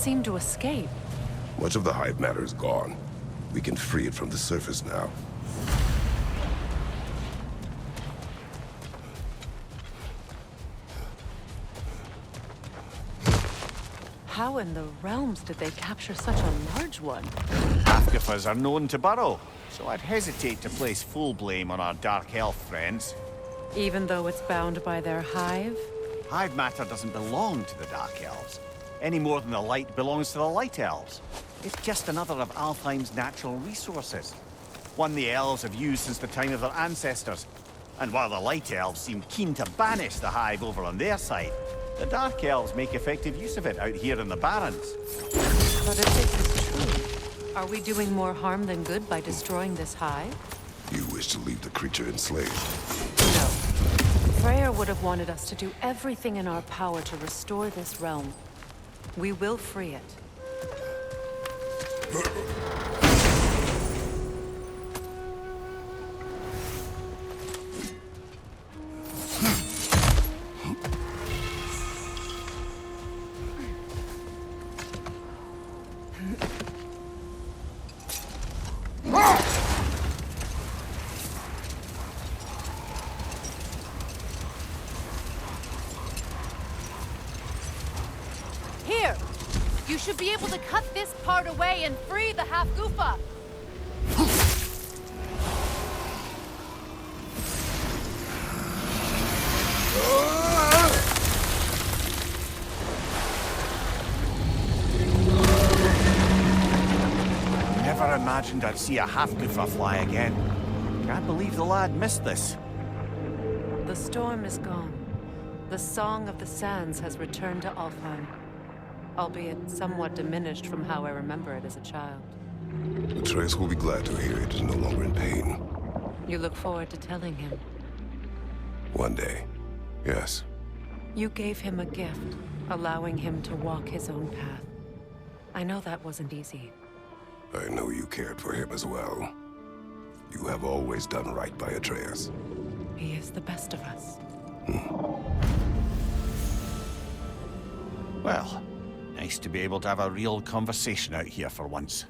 seemed to escape. Much of the hive matter is gone. We can free it from the surface now. How in the realms did they capture such a large one? Hafgufas are known to burrow, so I'd hesitate to place full blame on our dark elf friends. Even though it's bound by their hive? Hive matter doesn't belong to the Dark Elves, any more than the light belongs to the Light Elves. It's just another of Alfheim's natural resources. One the elves have used since the time of their ancestors. And while the Light Elves seem keen to banish the hive over on their side, the Dark Elves make effective use of it out here in the Barrens. But if this is true, are we doing more harm than good by destroying this hive? You wish to leave the creature enslaved? No. Freyr would have wanted us to do everything in our power to restore this realm. We will free it. Here! You should be able to cut this part away and free the Hafgufa! Never imagined I'd see a Hafgufa fly again. Can't believe the lad missed this. The storm is gone. The Song of the Sands has returned to Alfheim, albeit somewhat diminished from how I remember it as a child. Atreus will be glad to hear it is no longer in pain. You look forward to telling him. One day, yes. You gave him a gift, allowing him to walk his own path. I know that wasn't easy. I know you cared for him as well. You have always done right by Atreus. He is the best of us. Well, nice to be able to have a real conversation out here for once.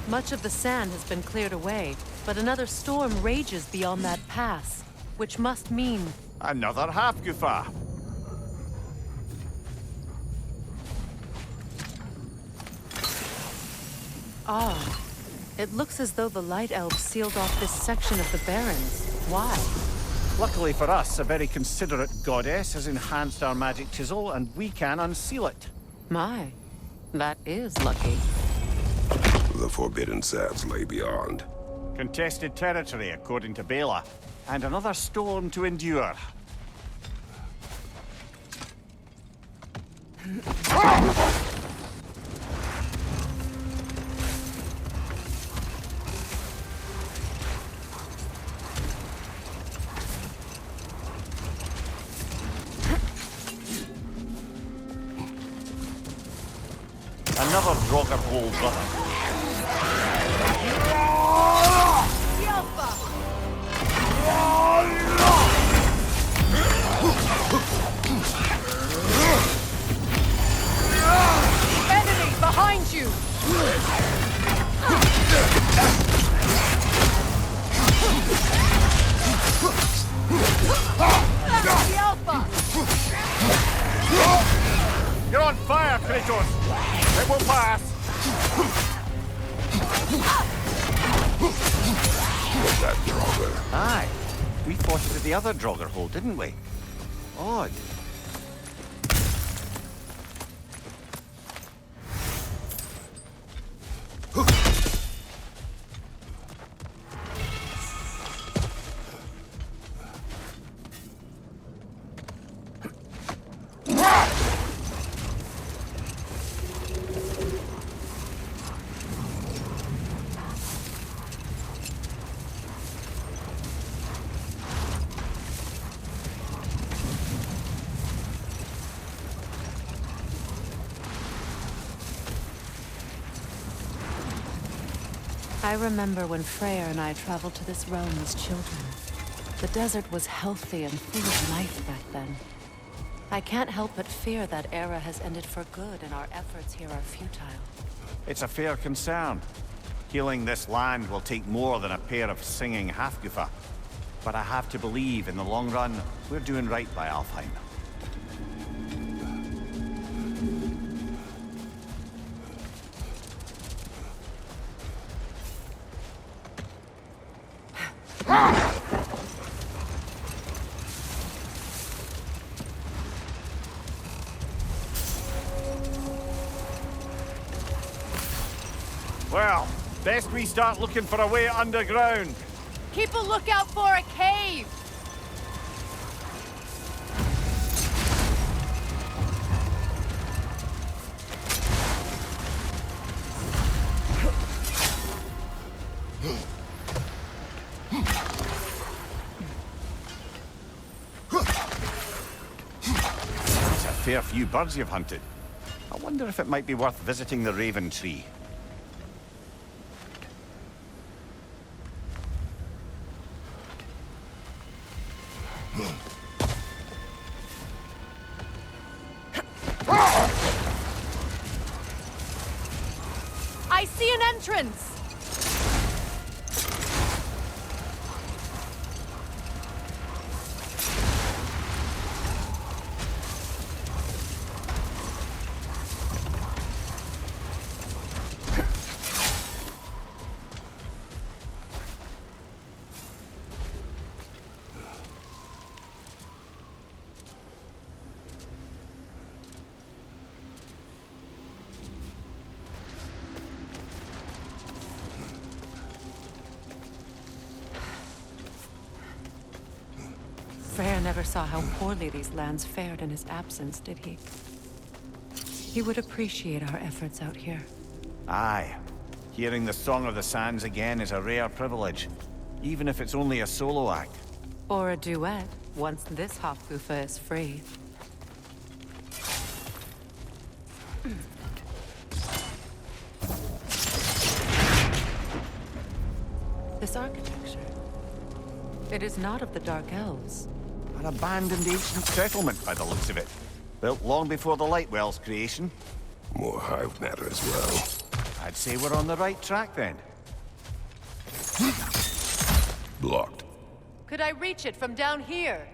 Much of the sand has been cleared away, but another storm rages beyond that pass, which must mean... Another Hafgufa! Ah, it looks as though the Light Elves sealed off this section of the Barrens. Why? Luckily for us, a very considerate goddess has enhanced our magic chisel, and we can unseal it. My, that is lucky. The Forbidden Sands lay beyond. Contested territory, according to Bela, and another storm to endure. Another Draugr hole, brother. Yelpa! Enemy behind you! Yelpa! You're on fire, Kratos! It will pass! That Draugr. Aye. We fought it at the other Draugr hole, didn't we? Odd. I remember when Freyr and I traveled to this realm as children. The desert was healthy and full of life back then. I can't help but fear that era has ended for good and our efforts here are futile. It's a fair concern. Healing this land will take more than a pair of singing Hafgufa. But I have to believe, in the long run, we're doing right by Alfheim. Well, best we start looking for a way underground. Keep a lookout for a cave! It's a fair few birds you've hunted. I wonder if it might be worth visiting the Raven Tree. I see an entrance! Freyr never saw how poorly these lands fared in his absence, did he? He would appreciate our efforts out here. Aye. Hearing the Song of the Sands again is a rare privilege, even if it's only a solo act. Or a duet, once this Hafgufa is free. This architecture. It is not of the Dark Elves. An abandoned ancient settlement by the looks of it. Built long before the Lightwell's creation. More hive matter as well. I'd say we're on the right track then. Blocked. Could I reach it from down here?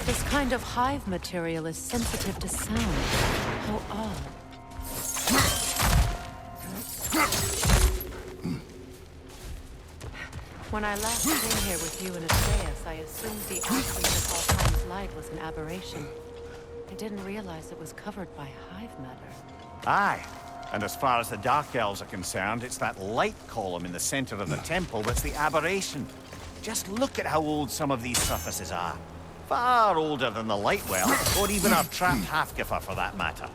This kind of hive material is sensitive to sound. How odd. When I last came here with you and Atreus, I assumed the absence of Alfheim's light was an aberration. I didn't realize it was covered by hive matter. Aye. And as far as the Dark Elves are concerned, it's that light column in the center of the temple that's the aberration. Just look at how old some of these surfaces are. Far older than the Lightwell, or even our trapped Hafgufa for that matter.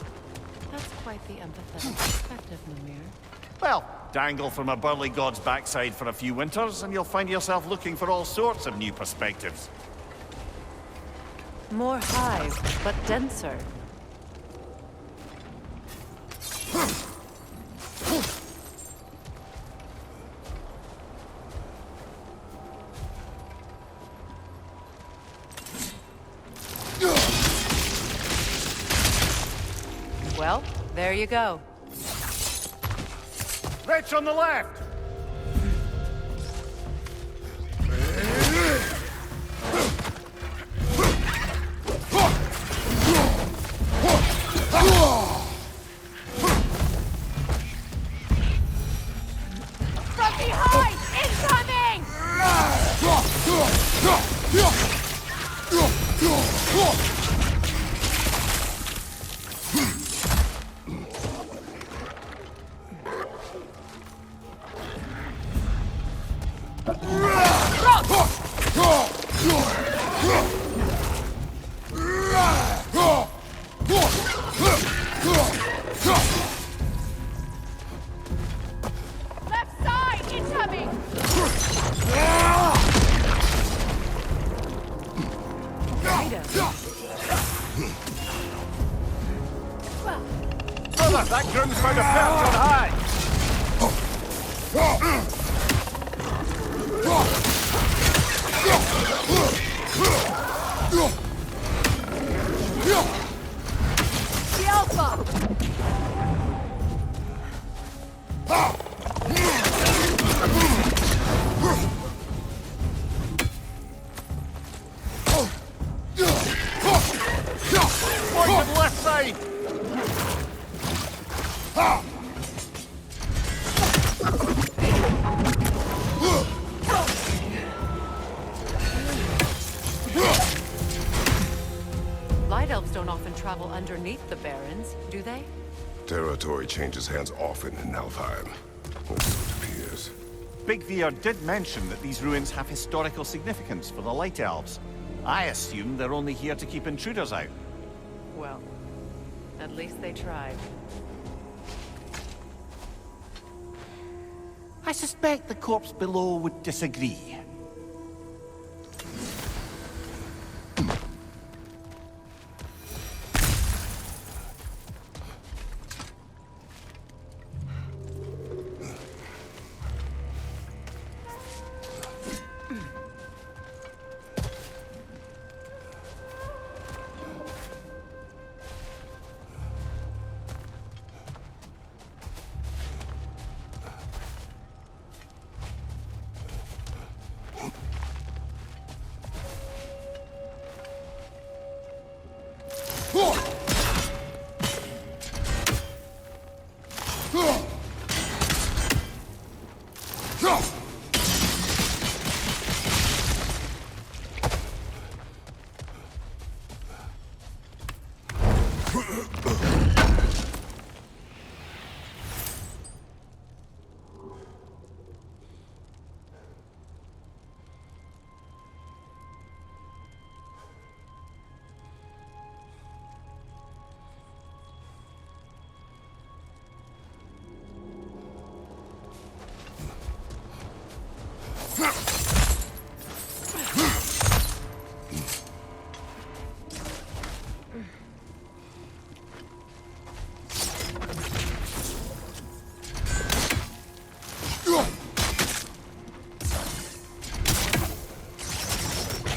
That's quite the empathetic perspective, Mimir. Well, dangle from a burly god's backside for a few winters, and you'll find yourself looking for all sorts of new perspectives. More hive, but denser. Well, there you go. Wretch on the left! From behind! Incoming! Left side! Incoming! Brother, that groom's found a perch on high! The Alpha! Point to the left side! Light elves don't often travel underneath the barrens, do they? Territory changes hands often in Alfheim. Or so it appears. Big Veer did mention that these ruins have historical significance for the Light Elves. I assume they're only here to keep intruders out. Well, at least they tried. I suspect the corpse below would disagree.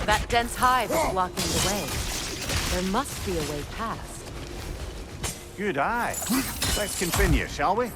That dense hive is blocking the way. There must be a way past. Good eye. Let's continue, shall we?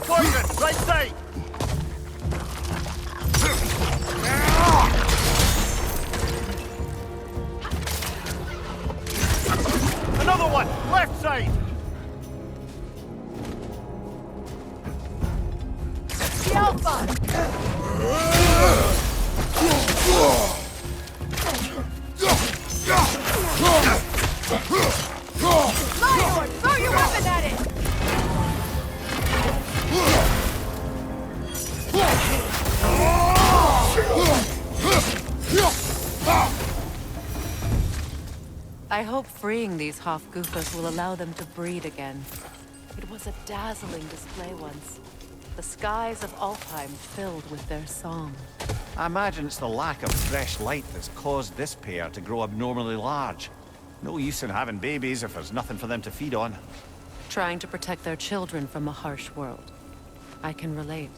Poison! Right side! left side! The Alpha! Lion, throw your weapon at it! I hope freeing these Hafgufas will allow them to breed again. It was a dazzling display once. The skies of Alfheim filled with their song. I imagine it's the lack of fresh light that's caused this pair to grow abnormally large. No use in having babies if there's nothing for them to feed on. Trying to protect their children from a harsh world. I can relate.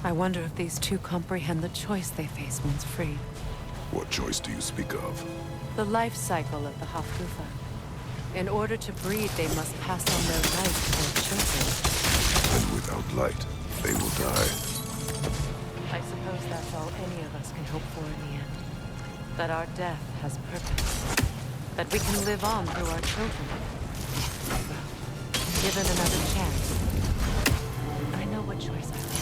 I wonder if these two comprehend the choice they face once freed. What choice do you speak of? The life cycle of the Hafgufa. In order to breed, they must pass on their life to their children. And without light, they will die. I suppose that's all any of us can hope for in the end. That our death has purpose. That we can live on through our children. Given another chance, I know what choice I make.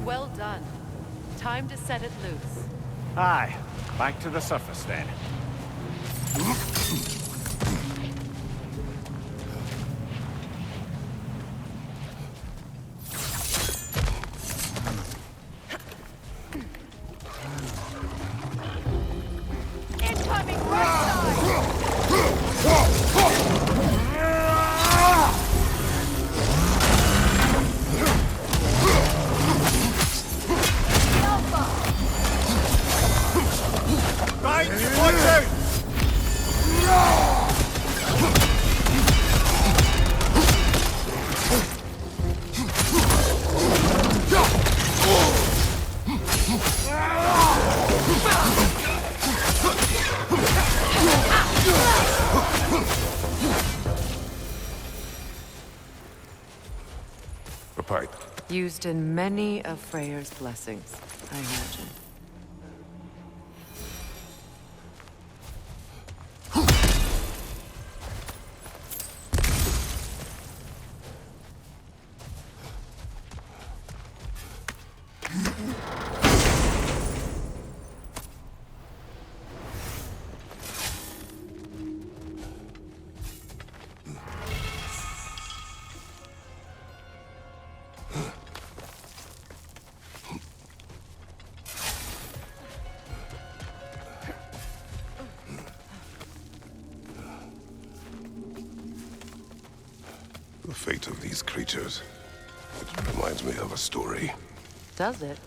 Well done. Time to set it loose. Aye, back to the surface then. Incoming right side! Right, watch out! A pipe. Used in many of Freyr's blessings, I imagine. The fate of these creatures. It reminds me of a story. Does it?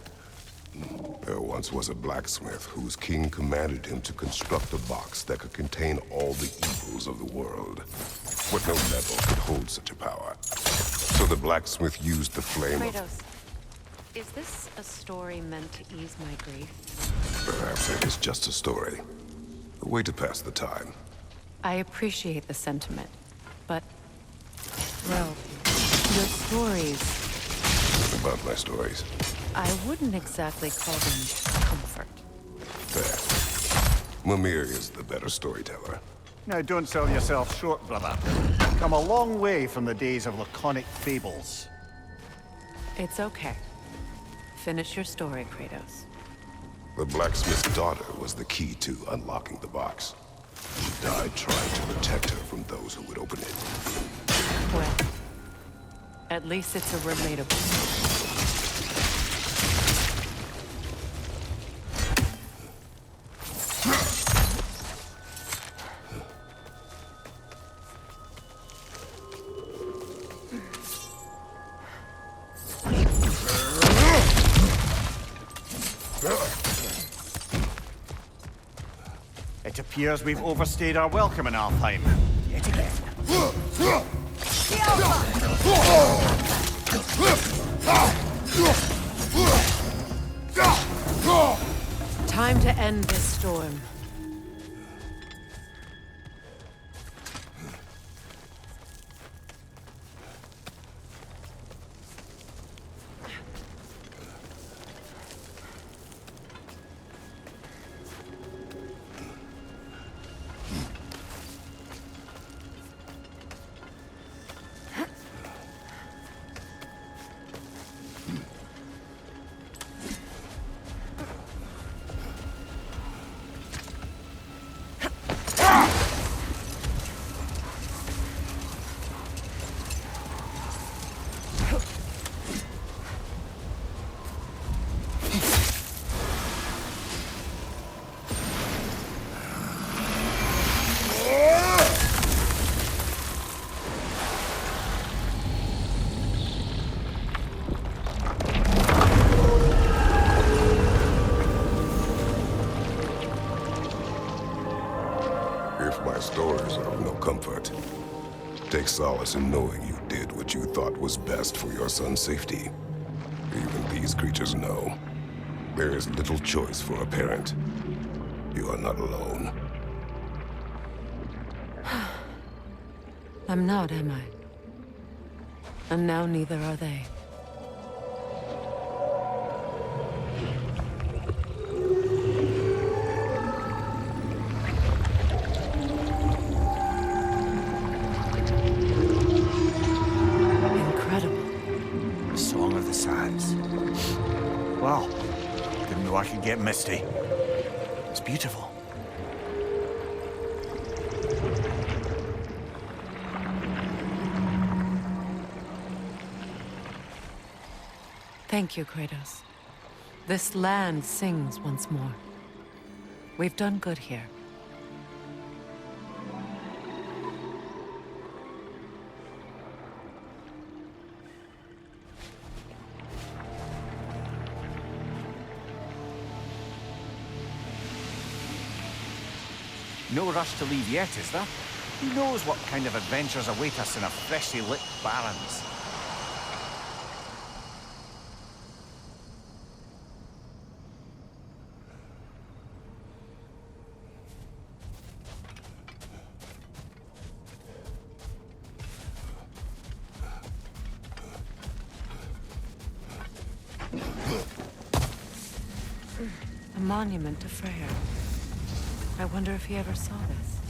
There once was a blacksmith whose king commanded him to construct a box that could contain all the evils of the world. But no metal could hold such a power. So the blacksmith used the flame of... Kratos, is this a story meant to ease my grief? Perhaps it is just a story. A way to pass the time. I appreciate the sentiment, but... well, your stories... About my stories. I wouldn't exactly call them comfort. Fair. Mimir is the better storyteller. Now, don't sell yourself short, brother. Come a long way from the days of laconic fables. It's okay. Finish your story, Kratos. The blacksmith's daughter was the key to unlocking the box. She died trying to protect her from those who would open it. Well, at least it's a relatable story. It appears we've overstayed our welcome in Alfheim. Yet again. Time to end this storm. If my stories are of no comfort, take solace in knowing you did what you thought was best for your son's safety. Even these creatures know. There is little choice for a parent. You are not alone. I'm not, am I? And now neither are they. Wow, didn't know I could get misty. It's beautiful. Thank you, Kratos. This land sings once more. We've done good here. No rush to leave yet, is there? Who knows what kind of adventures await us in our freshly lit barrens? A monument to Freya. I wonder if he ever saw this.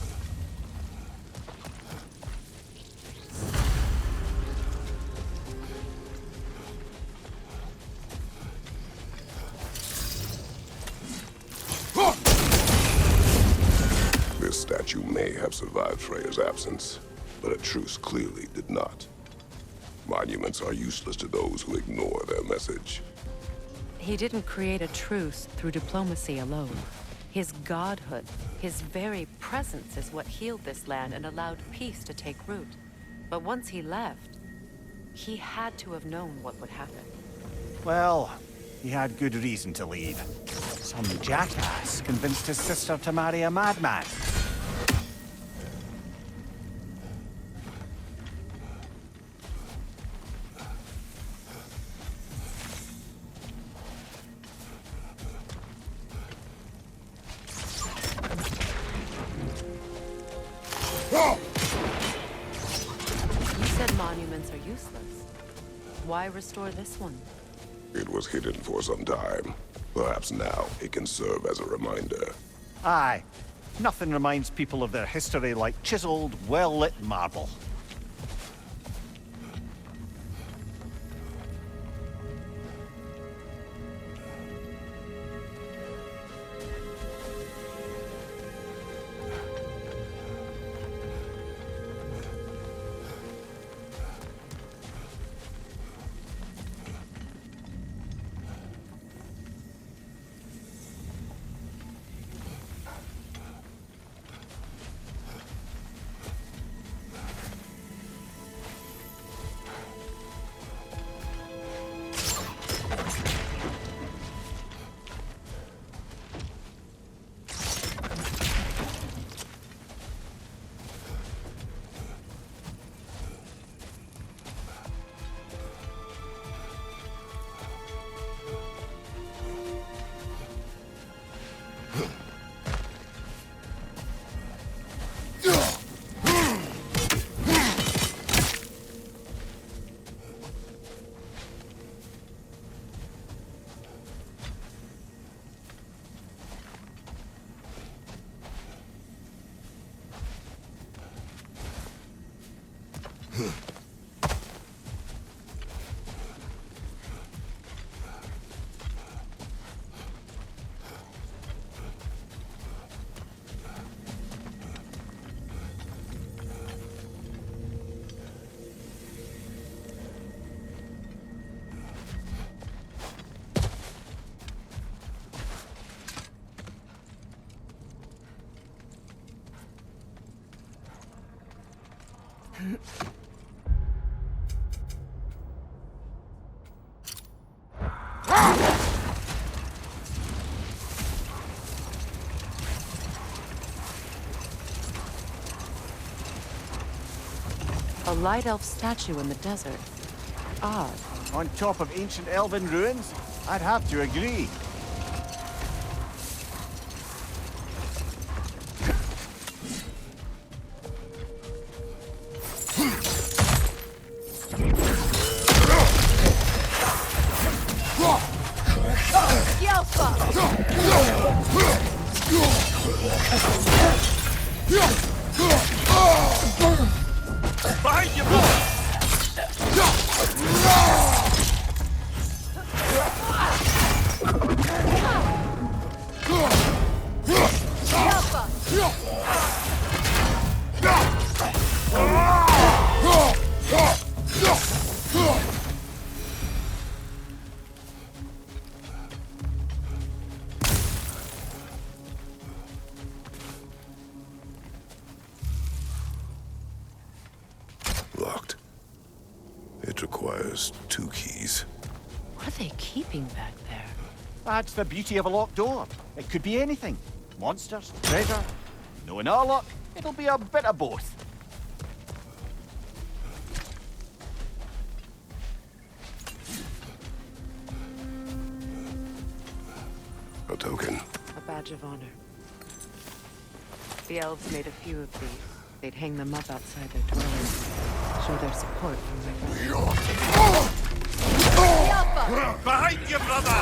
This statue may have survived Freya's absence, but a truce clearly did not. Monuments are useless to those who ignore their message. He didn't create a truce through diplomacy alone. His godhood, his very presence is what healed this land and allowed peace to take root. But once he left, he had to have known what would happen. Well, he had good reason to leave. Some jackass convinced his sister to marry a madman. You said monuments are useless. Why restore this one? It was hidden for some time. Perhaps now it can serve as a reminder. Aye, Nothing reminds people of their history like chiseled, well-lit marble. A light elf statue in the desert. Odd. On top of ancient elven ruins? I'd have to agree. Behind you, brother! Locked. It requires 2 keys. What are they keeping back there? That's the beauty of a locked door. It could be anything. Monsters, treasure. Knowing our luck, it'll be a bit of both. A token. A badge of honor. The elves made a few of these. They'd hang them up outside their dwellings. Show their support for Ragnarök. Behind you, brother!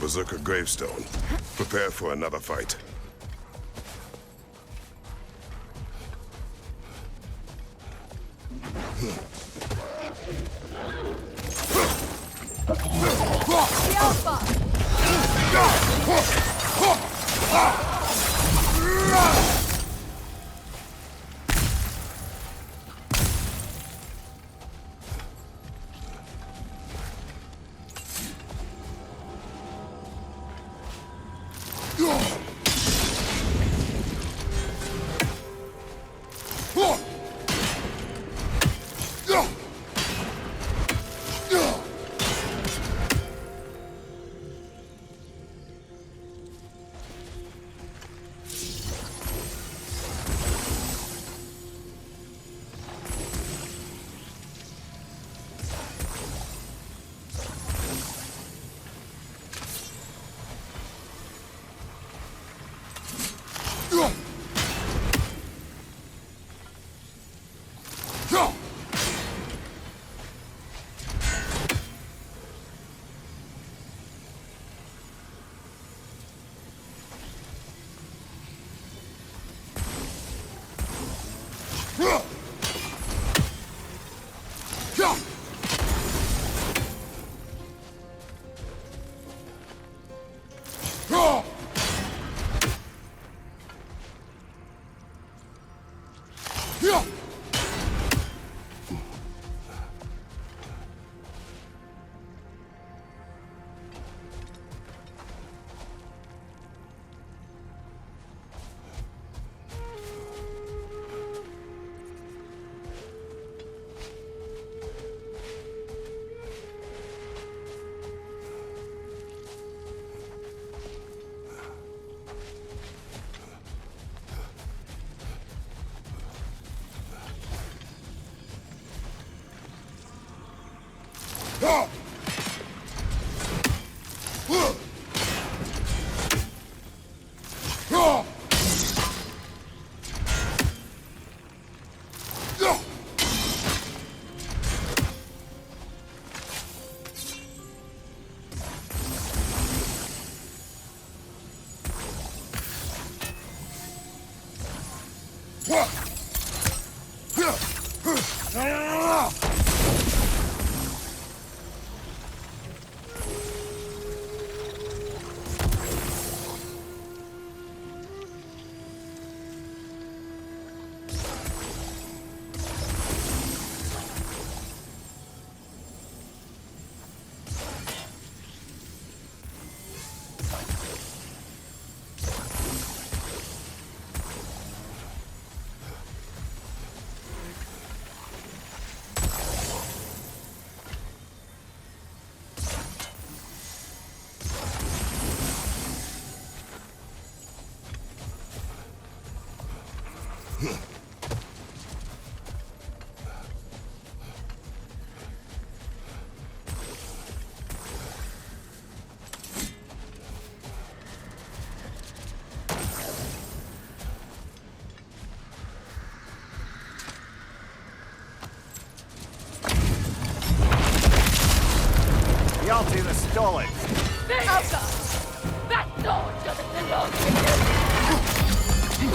Berserker gravestone. Prepare for another fight. The Alpha! The Altyazı stole it. Alpha! That sword doesn't belong to you! You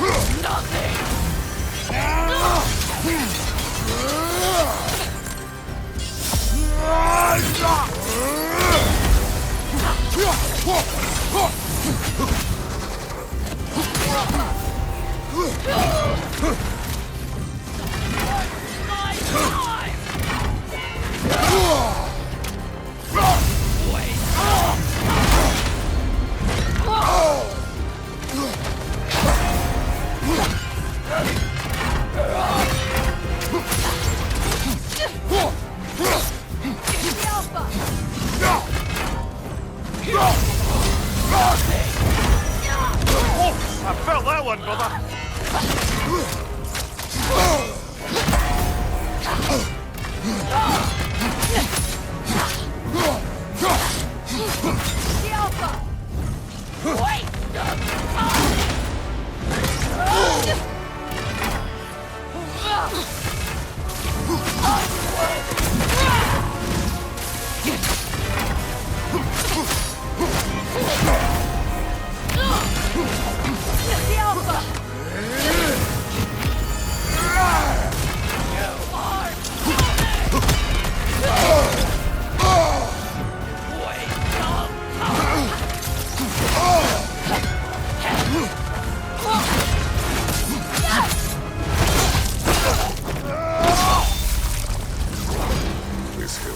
are nothing! I felt that one, brother. The Alpha! Wait! The Alpha! This hill.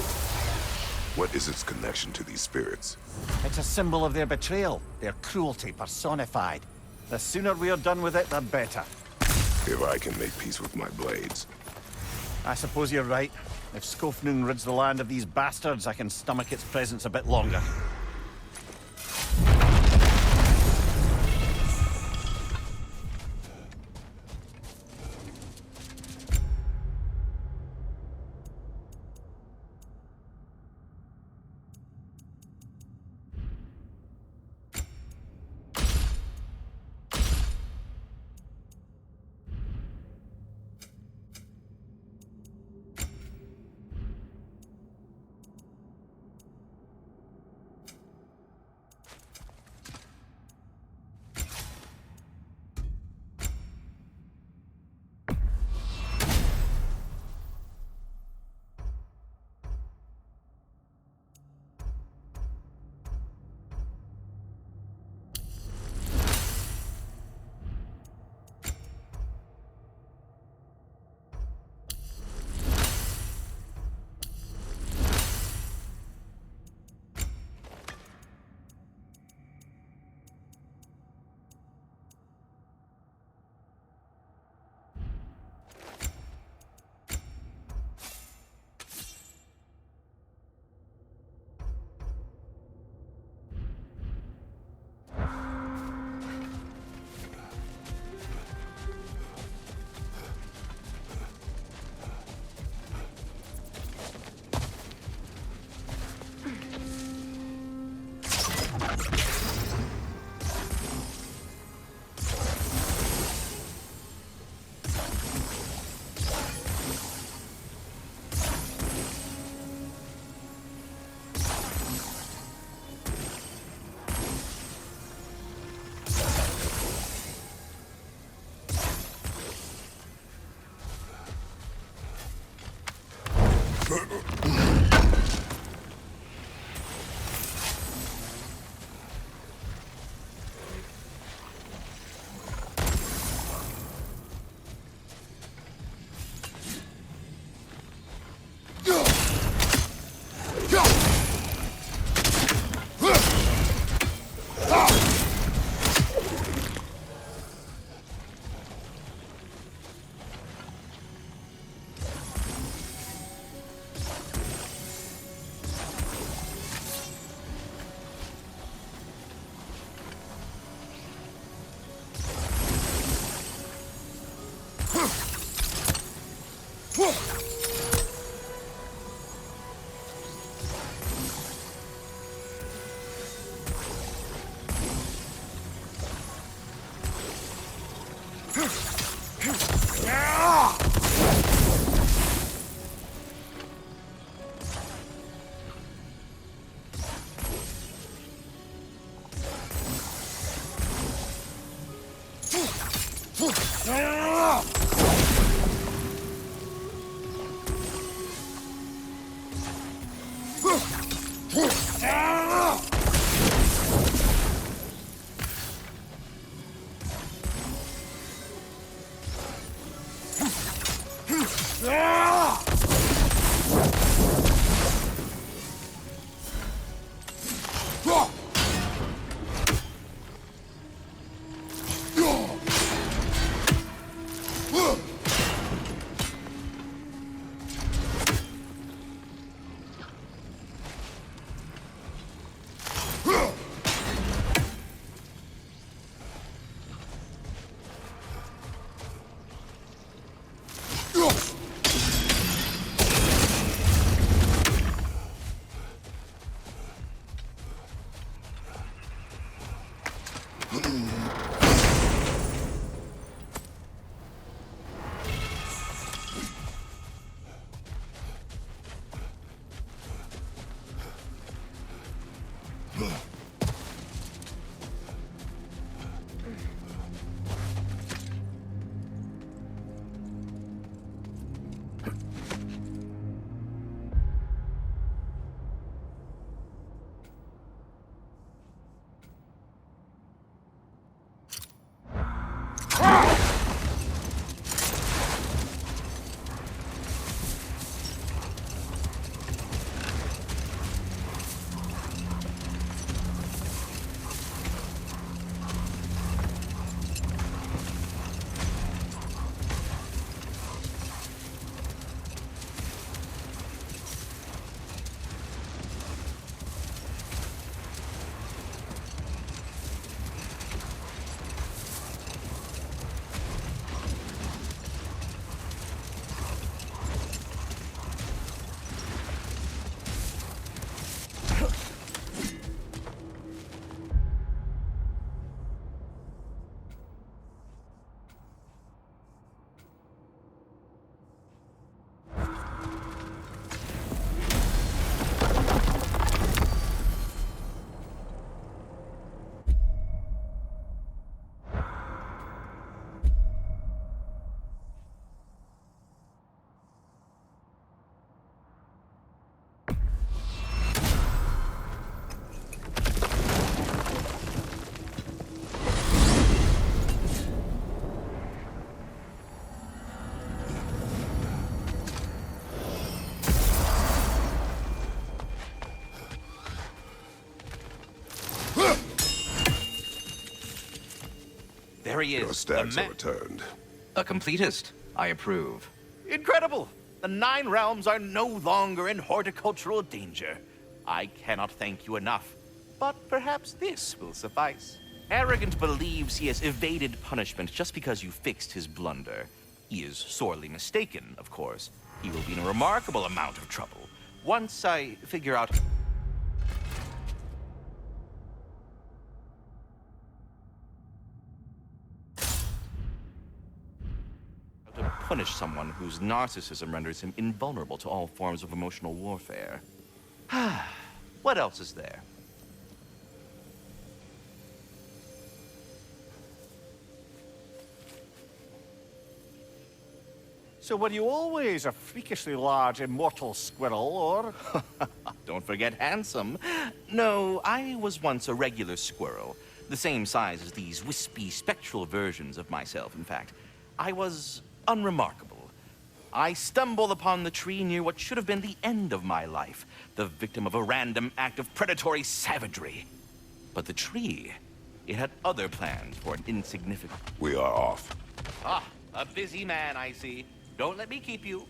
What is its connection to these spirits? It's a symbol of their betrayal, their cruelty personified. The sooner we're done with it, the better. If I can make peace with my blades. I suppose you're right. If Skofnung rids the land of these bastards, I can stomach its presence a bit longer. There he is. Your stacks are returned. A completist. I approve. Incredible! The 9 realms are no longer in horticultural danger. I cannot thank you enough. But perhaps this will suffice. Arrogant believes he has evaded punishment just because you fixed his blunder. He is sorely mistaken, of course. He will be in a remarkable amount of trouble. Once I figure out... to punish someone whose narcissism renders him invulnerable to all forms of emotional warfare. What else is there? So were you always a freakishly large immortal squirrel, or...? Don't forget handsome. No, I was once a regular squirrel. The same size as these wispy, spectral versions of myself, in fact. I was unremarkable. I stumbled upon the tree near what should have been the end of my life, the victim of a random act of predatory savagery. But the tree, it had other plans for an insignificant... We are off. Ah, a busy man, I see. Don't let me keep you.